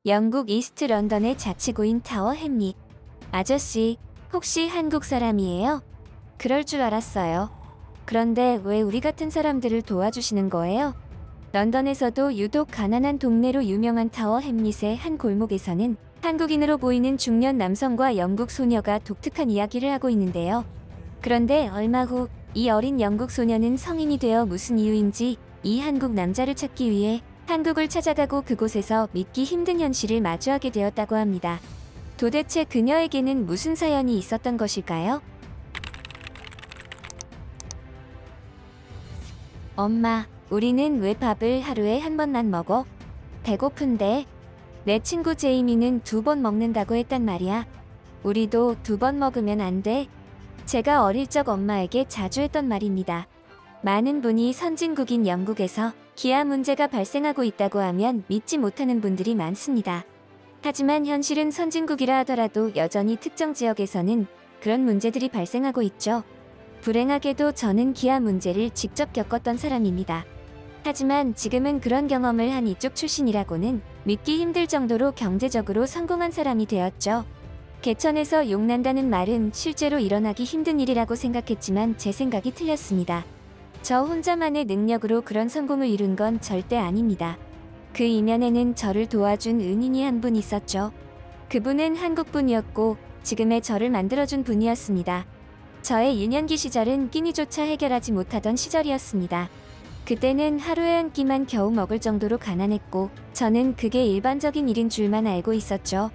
영국 이스트 런던의 자치구인 타워 햄릿. 아저씨, 혹시 한국 사람이에요? 그럴 줄 알았어요. 그런데 왜 우리 같은 사람들을 도와주시는 거예요? 런던에서도 유독 가난한 동네로 유명한 타워 햄릿의 한 골목에서는 한국인으로 보이는 중년 남성과 영국 소녀가 독특한 이야기를 하고 있는데요. 그런데 얼마 후 이 어린 영국 소녀는 성인이 되어 무슨 이유인지 이 한국 남자를 찾기 위해 한국을 찾아가고 그곳에서 믿기 힘든 현실을 마주하게 되었다고 합니다. 도대체 그녀에게는 무슨 사연이 있었던 것일까요? 엄마, 우리는 왜 밥을 하루에 한 번만 먹어? 배고픈데. 내 친구 제이미는 2번 먹는다고 했단 말이야. 우리도 2번 먹으면 안 돼? 제가 어릴 적 엄마에게 자주 했던 말입니다. 많은 분이 선진국인 영국에서 기아 문제가 발생하고 있다고 하면 믿지 못하는 분들이 많습니다. 하지만 현실은 선진국이라 하더라도 여전히 특정 지역에서는 그런 문제들이 발생하고 있죠. 불행하게도 저는 기아 문제를 직접 겪었던 사람입니다. 하지만 지금은 그런 경험을 한 이쪽 출신이라고는 믿기 힘들 정도로 경제적으로 성공한 사람이 되었죠. 개천에서 용난다는 말은 실제로 일어나기 힘든 일이라고 생각했지만 제 생각이 틀렸습니다. 저 혼자만의 능력으로 그런 성공을 이룬 건 절대 아닙니다. 그 이면에는 저를 도와준 은인이 한 분 있었죠. 그분은 한국분이었고 지금의 저를 만들어준 분이었습니다. 저의 유년기 시절은 끼니조차 해결하지 못하던 시절이었습니다. 그때는 하루에 한 끼만 겨우 먹을 정도로 가난했고 저는 그게 일반적인 일인 줄만 알고 있었죠.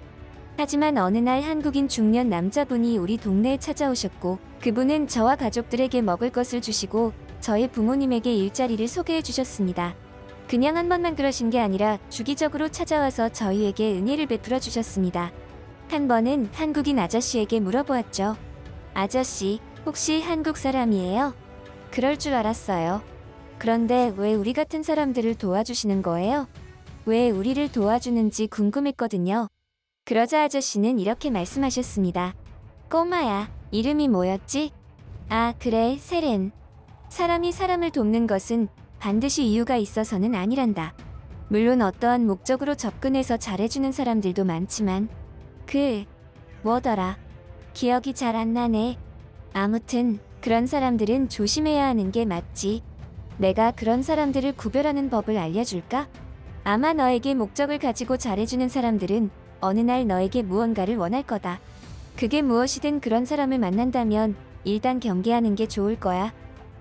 하지만 어느 날 한국인 중년 남자분이 우리 동네에 찾아오셨고 그분은 저와 가족들에게 먹을 것을 주시고 저희 부모님에게 일자리를 소개해 주셨습니다. 그냥 한 번만 그러신 게 아니라 주기적으로 찾아와서 저희에게 은혜를 베풀어 주셨습니다. 한 번은 한국인 아저씨에게 물어보았죠. 아저씨, 혹시 한국 사람이에요? 그럴 줄 알았어요. 그런데 왜 우리 같은 사람들을 도와주시는 거예요? 왜 우리를 도와주는지 궁금했거든요. 그러자 아저씨는 이렇게 말씀하셨습니다. 꼬마야, 이름이 뭐였지? 아, 그래, 세렌. 사람이 사람을 돕는 것은 반드시 이유가 있어서는 아니란다. 물론 어떠한 목적으로 접근해서 잘해주는 사람들도 많지만 뭐더라? 기억이 잘 안 나네. 아무튼 그런 사람들은 조심해야 하는 게 맞지. 내가 그런 사람들을 구별하는 법을 알려줄까? 아마 너에게 목적을 가지고 잘해주는 사람들은 어느 날 너에게 무언가를 원할 거다. 그게 무엇이든 그런 사람을 만난다면 일단 경계하는 게 좋을 거야.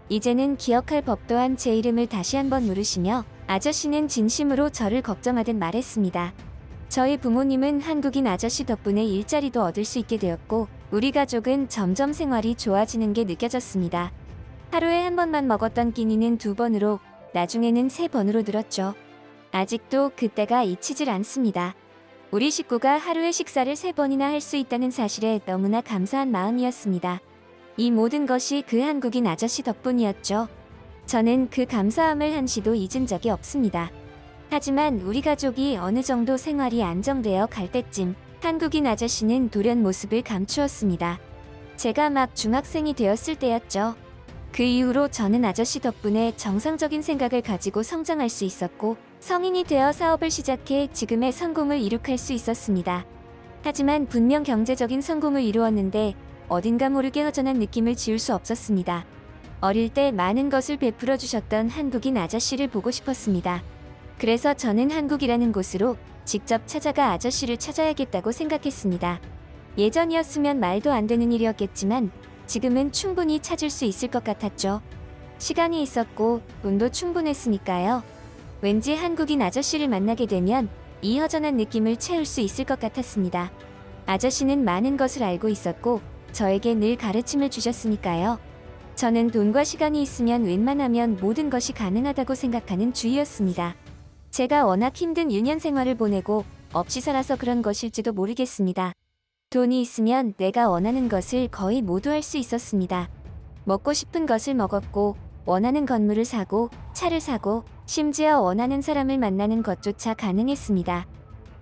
이제는 기억할 법 또한 제 이름을 다시 한번 물으시며 아저씨는 진심으로 저를 걱정하듯 말했습니다. 저희 부모님은 한국인 아저씨 덕분에 일자리도 얻을 수 있게 되었고 우리 가족은 점점 생활이 좋아지는 게 느껴졌습니다. 하루에 한 번만 먹었던 끼니는 2번으로 나중에는 3번으로 늘었죠. 아직도 그때가 잊히질 않습니다. 우리 식구가 하루에 식사를 3번이나 할 수 있다는 사실에 너무나 감사한 마음이었습니다. 이 모든 것이 그 한국인 아저씨 덕분이었죠. 저는 그 감사함을 한시도 잊은 적이 없습니다. 하지만 우리 가족이 어느 정도 생활이 안정되어 갈 때쯤 한국인 아저씨는 돌연 모습을 감추었습니다. 제가 막 중학생이 되었을 때였죠. 그 이후로 저는 아저씨 덕분에 정상적인 생각을 가지고 성장할 수 있었고 성인이 되어 사업을 시작해 지금의 성공을 이룩할 수 있었습니다. 하지만 분명 경제적인 성공을 이루었는데 어딘가 모르게 허전한 느낌을 지울 수 없었습니다. 어릴 때 많은 것을 베풀어 주셨던 한국인 아저씨를 보고 싶었습니다. 그래서 저는 한국이라는 곳으로 직접 찾아가 아저씨를 찾아야겠다고 생각했습니다. 예전이었으면 말도 안 되는 일이었겠지만 지금은 충분히 찾을 수 있을 것 같았죠. 시간이 있었고 돈도 충분했으니까요. 왠지 한국인 아저씨를 만나게 되면 이 허전한 느낌을 채울 수 있을 것 같았습니다. 아저씨는 많은 것을 알고 있었고 저에게 늘 가르침을 주셨으니까요. 저는 돈과 시간이 있으면 웬만하면 모든 것이 가능하다고 생각하는 주의였습니다. 제가 워낙 힘든 유년 생활을 보내고 없이 살아서 그런 것일지도 모르겠습니다. 돈이 있으면 내가 원하는 것을 거의 모두 할 수 있었습니다. 먹고 싶은 것을 먹었고 원하는 건물을 사고 차를 사고 심지어 원하는 사람을 만나는 것조차 가능했습니다.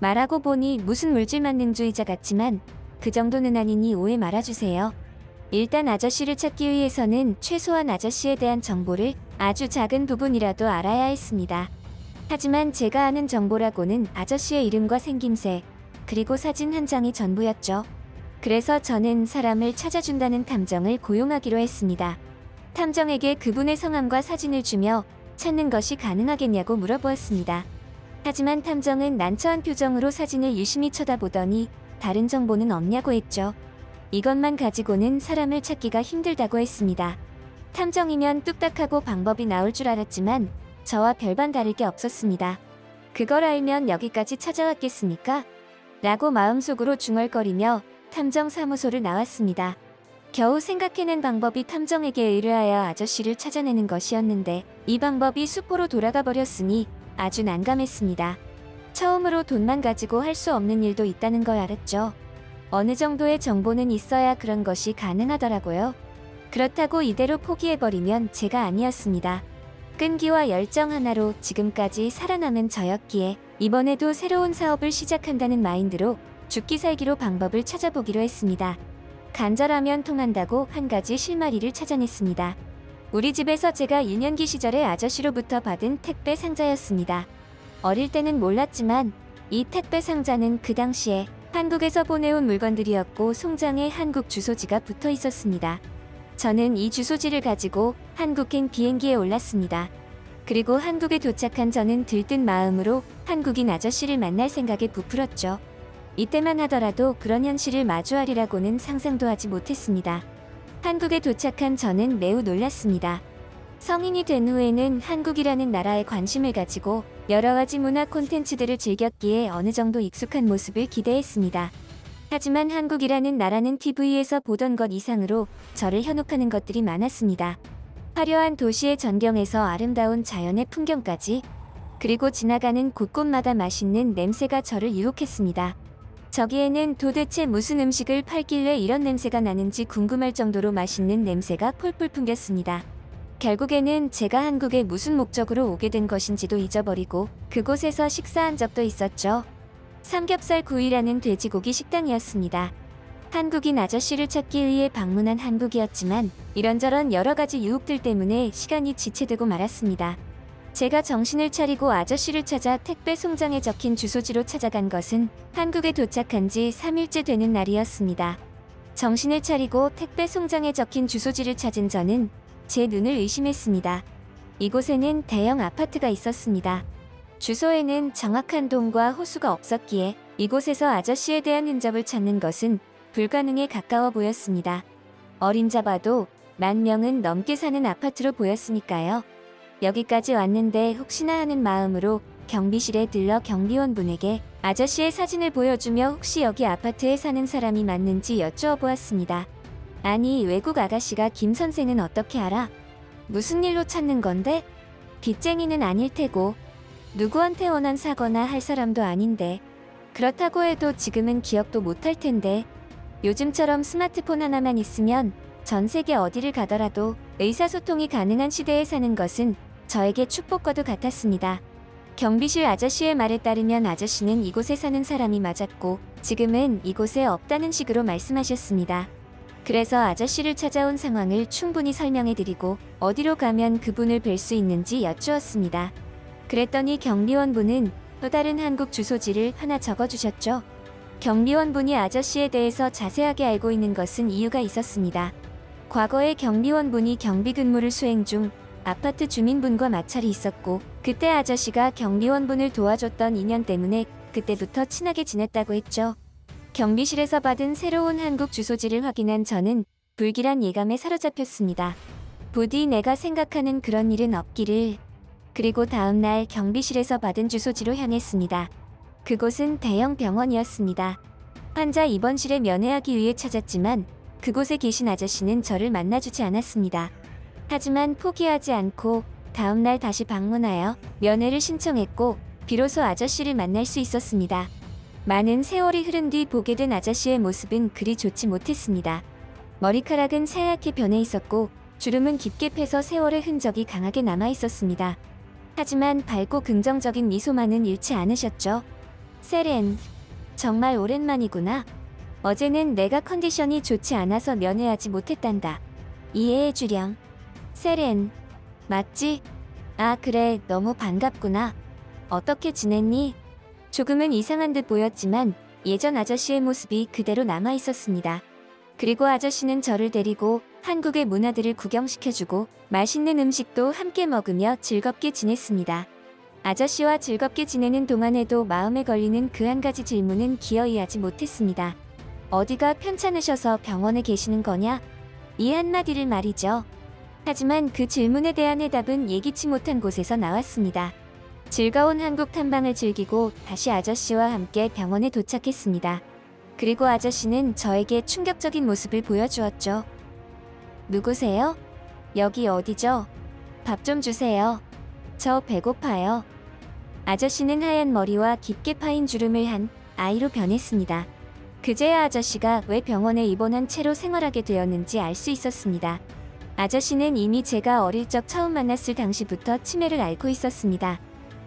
말하고 보니 무슨 물질 만능주의자 같지만 그 정도는 아니니 오해 말아주세요. 일단 아저씨를 찾기 위해서는 최소한 아저씨에 대한 정보를 아주 작은 부분이라도 알아야 했습니다. 하지만 제가 아는 정보라고는 아저씨의 이름과 생김새, 그리고 사진 한 장이 전부였죠. 그래서 저는 사람을 찾아준다는 탐정을 고용하기로 했습니다. 탐정에게 그분의 성함과 사진을 주며 찾는 것이 가능하겠냐고 물어보았습니다. 하지만 탐정은 난처한 표정으로 사진을 유심히 쳐다보더니 다른 정보는 없냐고 했죠. 이것만 가지고는 사람을 찾기가 힘들다고 했습니다. 탐정이면 뚝딱하고 방법이 나올 줄 알았지만 저와 별반 다를 게 없었습니다. 그걸 알면 여기까지 찾아왔겠습니까? 라고 마음속으로 중얼거리며 탐정 사무소를 나왔습니다. 겨우 생각해낸 방법이 탐정에게 의뢰하여 아저씨를 찾아내는 것이었는데 이 방법이 수포로 돌아가 버렸으니 아주 난감했습니다. 처음으로 돈만 가지고 할 수 없는 일도 있다는 걸 알았죠. 어느 정도의 정보는 있어야 그런 것이 가능하더라고요. 그렇다고 이대로 포기해버리면 제가 아니었습니다. 끈기와 열정 하나로 지금까지 살아남은 저였기에 이번에도 새로운 사업을 시작한다는 마인드로 죽기 살기로 방법을 찾아보기로 했습니다. 간절하면 통한다고 한 가지 실마리를 찾아냈습니다. 우리 집에서 제가 유년기 시절에 아저씨로부터 받은 택배 상자였습니다. 어릴 때는 몰랐지만 이 택배 상자는 그 당시에 한국에서 보내온 물건들이었고 송장에 한국 주소지가 붙어 있었습니다. 저는 이 주소지를 가지고 한국행 비행기에 올랐습니다. 그리고 한국에 도착한 저는 들뜬 마음으로 한국인 아저씨를 만날 생각에 부풀었죠. 이때만 하더라도 그런 현실을 마주하리라고는 상상도 하지 못했습니다. 한국에 도착한 저는 매우 놀랐습니다. 성인이 된 후에는 한국이라는 나라에 관심을 가지고 여러 가지 문화 콘텐츠들을 즐겼기에 어느 정도 익숙한 모습을 기대했습니다. 하지만 한국이라는 나라는 TV에서 보던 것 이상으로 저를 현혹하는 것들이 많았습니다. 화려한 도시의 전경에서 아름다운 자연의 풍경까지, 그리고 지나가는 곳곳마다 맛있는 냄새가 저를 유혹했습니다. 저기에는 도대체 무슨 음식을 팔길래 이런 냄새가 나는지 궁금할 정도로 맛있는 냄새가 폴폴 풍겼습니다. 결국에는 제가 한국에 무슨 목적으로 오게 된 것인지도 잊어버리고 그곳에서 식사한 적도 있었죠. 삼겹살 구이라는 돼지고기 식당이었습니다. 한국인 아저씨를 찾기 위해 방문한 한국이었지만 이런저런 여러 가지 유혹들 때문에 시간이 지체되고 말았습니다. 제가 정신을 차리고 아저씨를 찾아 택배 송장에 적힌 주소지로 찾아간 것은 한국에 도착한 지 3일째 되는 날이었습니다. 정신을 차리고 택배 송장에 적힌 주소지를 찾은 저는 제 눈을 의심했습니다. 이곳에는 대형 아파트가 있었습니다. 주소에는 정확한 동과 호수가 없었기에 이곳에서 아저씨에 대한 흔적을 찾는 것은 불가능에 가까워 보였습니다. 어림잡아도 10,000명은 넘게 사는 아파트로 보였으니까요. 여기까지 왔는데 혹시나 하는 마음으로 경비실에 들러 경비원분에게 아저씨의 사진을 보여주며 혹시 여기 아파트에 사는 사람이 맞는지 여쭈어 보았습니다. 아니, 외국 아가씨가 김 선생은 어떻게 알아? 무슨 일로 찾는 건데? 빚쟁이는 아닐 테고 누구한테 원한 사거나 할 사람도 아닌데, 그렇다고 해도 지금은 기억도 못할 텐데, 요즘처럼 스마트폰 하나만 있으면 전 세계 어디를 가더라도 의사소통이 가능한 시대에 사는 것은 저에게 축복과도 같았습니다. 경비실 아저씨의 말에 따르면 아저씨는 이곳에 사는 사람이 맞았고 지금은 이곳에 없다는 식으로 말씀하셨습니다. 그래서 아저씨를 찾아온 상황을 충분히 설명해드리고 어디로 가면 그분을 뵐 수 있는지 여쭈었습니다. 그랬더니 경비원분은 또 다른 한국 주소지를 하나 적어주셨죠. 경비원분이 아저씨에 대해서 자세하게 알고 있는 것은 이유가 있었습니다. 과거에 경비원분이 경비 근무를 수행 중 아파트 주민분과 마찰이 있었고 그때 아저씨가 경비원분을 도와줬던 인연 때문에 그때부터 친하게 지냈다고 했죠. 경비실에서 받은 새로운 한국 주소지를 확인한 저는 불길한 예감에 사로잡혔습니다. 부디 내가 생각하는 그런 일은 없기를. 그리고 다음날 경비실에서 받은 주소지로 향했습니다. 그곳은 대형 병원이었습니다. 환자 입원실에 면회하기 위해 찾았지만 그곳에 계신 아저씨는 저를 만나주지 않았습니다. 하지만 포기하지 않고 다음날 다시 방문하여 면회를 신청했고 비로소 아저씨를 만날 수 있었습니다. 많은 세월이 흐른 뒤 보게 된 아저씨의 모습은 그리 좋지 못했습니다. 머리카락은 새하얗게 변해 있었고 주름은 깊게 패서 세월의 흔적이 강하게 남아 있었습니다. 하지만 밝고 긍정적인 미소만은 잃지 않으셨죠. 세렌, 정말 오랜만이구나. 어제는 내가 컨디션이 좋지 않아서 면회하지 못했단다. 이해해주렴. 세렌, 맞지? 아, 그래, 너무 반갑구나. 어떻게 지냈니? 조금은 이상한 듯 보였지만 예전 아저씨의 모습이 그대로 남아 있었습니다. 그리고 아저씨는 저를 데리고 한국의 문화들을 구경시켜주고 맛있는 음식도 함께 먹으며 즐겁게 지냈습니다. 아저씨와 즐겁게 지내는 동안에도 마음에 걸리는 그 한 가지 질문은 기어이 하지 못했습니다. 어디가 편찮으셔서 병원에 계시는 거냐? 이 한마디를 말이죠. 하지만 그 질문에 대한 해답은 예기치 못한 곳에서 나왔습니다. 즐거운 한국 탐방을 즐기고 다시 아저씨와 함께 병원에 도착했습니다. 그리고 아저씨는 저에게 충격적인 모습을 보여주었죠. 누구세요? 여기 어디죠? 밥 좀 주세요. 저 배고파요. 아저씨는 하얀 머리와 깊게 파인 주름을 한 아이로 변했습니다. 그제야 아저씨가 왜 병원에 입원한 채로 생활하게 되었는지 알 수 있었습니다. 아저씨는 이미 제가 어릴 적 처음 만났을 당시부터 치매를 앓고 있었습니다.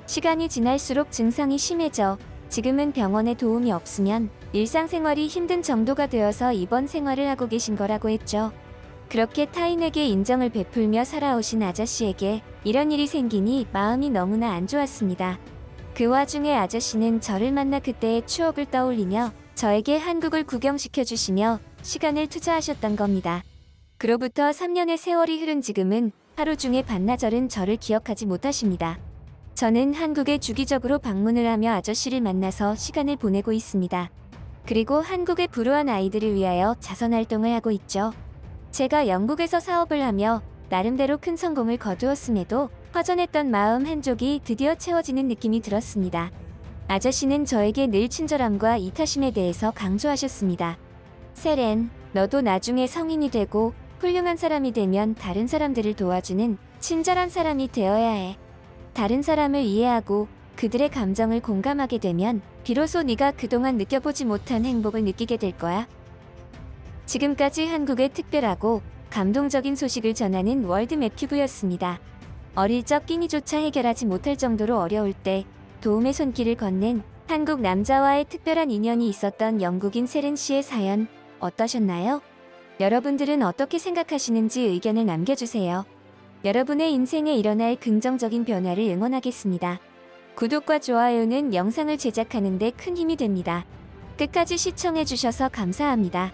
시간이 지날수록 증상이 심해져 지금은 병원에 도움이 없으면 일상생활이 힘든 정도가 되어서 입원 생활을 하고 계신 거라고 했죠. 그렇게 타인에게 인정을 베풀며 살아오신 아저씨에게 이런 일이 생기니 마음이 너무나 안 좋았습니다. 그 와중에 아저씨는 저를 만나 그때의 추억을 떠올리며 저에게 한국을 구경시켜 주시며 시간을 투자하셨던 겁니다. 그로부터 3년의 세월이 흐른 지금은 하루 중에 반나절은 저를 기억하지 못하십니다. 저는 한국에 주기적으로 방문을 하며 아저씨를 만나서 시간을 보내고 있습니다. 그리고 한국의 불우한 아이들을 위하여 자선활동을 하고 있죠. 제가 영국에서 사업을 하며 나름대로 큰 성공을 거두었음에도 허전했던 마음 한쪽이 드디어 채워지는 느낌이 들었습니다. 아저씨는 저에게 늘 친절함과 이타심에 대해서 강조하셨습니다. 세렌, 너도 나중에 성인이 되고 훌륭한 사람이 되면 다른 사람들을 도와주는 친절한 사람이 되어야 해. 다른 사람을 이해하고 그들의 감정을 공감하게 되면 비로소 네가 그동안 느껴보지 못한 행복을 느끼게 될 거야. 지금까지 한국의 특별하고 감동적인 소식을 전하는 월드맵큐브였습니다. 어릴 적 끼니조차 해결하지 못할 정도로 어려울 때 도움의 손길을 건넨 한국 남자와의 특별한 인연이 있었던 영국인 세렌 씨의 사연 어떠셨나요? 여러분들은 어떻게 생각하시는지 의견을 남겨주세요. 여러분의 인생에 일어날 긍정적인 변화를 응원하겠습니다. 구독과 좋아요는 영상을 제작하는 데 큰 힘이 됩니다. 끝까지 시청해주셔서 감사합니다.